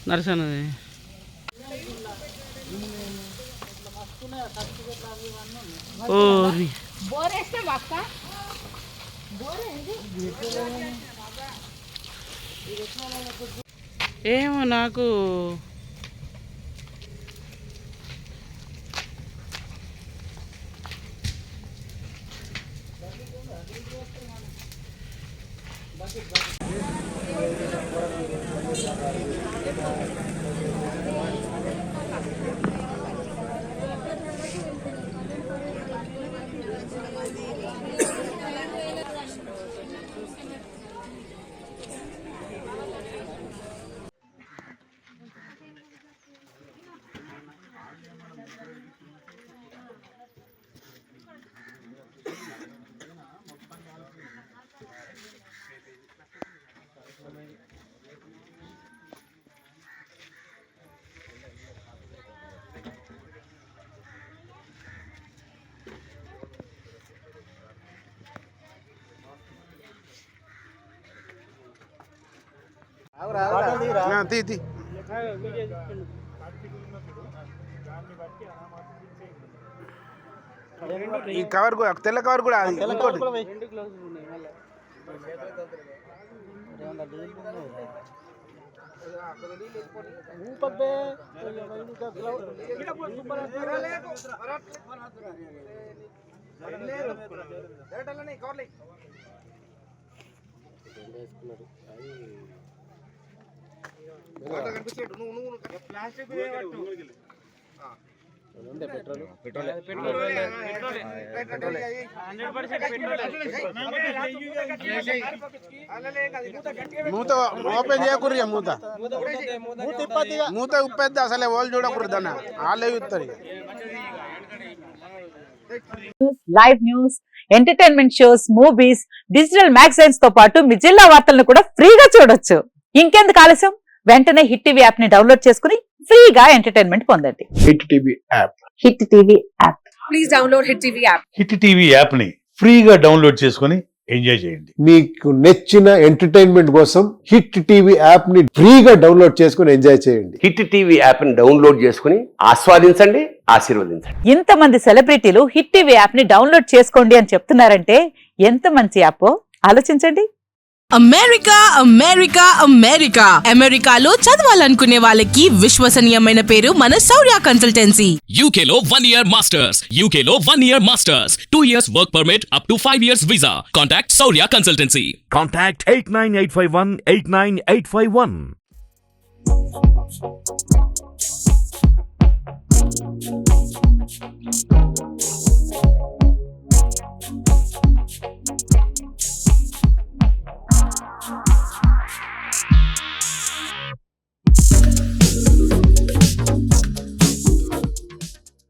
నరసన్నది. ఏమో నాకు ఈ కవర్ కూడా తెల్ల కవర్ కూడా ఇంకోటి మూత ఓపెన్ చేయకూడదు. మూత ఉప్పేద్ది అసలే వాళ్ళు చూడకూడదు అన్న వాళ్ళే చూస్తారు. Live news, entertainment shows, movies, digital magazines తో పాటు మీ జిల్లా వార్తలను కూడా ఫ్రీగా చూడొచ్చు. ఇంకెందుకు ఆలస్యం, వెంటనే హిట్ టీవీ యాప్ ని డౌన్లోడ్ చేసుకుని ఫ్రీగా ఎంటర్టైన్మెంట్ పొందండి. Hit TV app. Hit TV app. Please download hit TV app. Hit TV app ని ఫ్రీగా డౌన్లోడ్ చేసుకుని ఎంజాయ్ చేయండి. మీకు నచ్చిన ఎంటర్టైన్మెంట్ కోసం హిట్ టీవీ యాప్ ని ఫ్రీగా డౌన్లోడ్ చేసుకుని ఎంజాయ్ చేయండి. హిట్ టీవీ యాప్ ని డౌన్లోడ్ చేసుకుని ఆస్వాదించండి, ఆశీర్వదించండి. ఇంతమంది సెలబ్రిటీలు హిట్ టీవీ యాప్ ని డౌన్లోడ్ చేసుకోండి అని చెప్తున్నారంటే ఎంత మంచి యాప్ ఆలోచించండి. అమెరికా అమెరికా అమెరికా అమెరికాలో చదవాలనుకునే వాళ్ళకి విశ్వసనీయమైన పేరు మన శౌర్య కన్సల్టెన్సీ. UK లో 1 year masters, UK లో 1 year masters, 2 years work permit up to 5 years visa. Contact Shaurya Consultancy. Contact 89851 89851.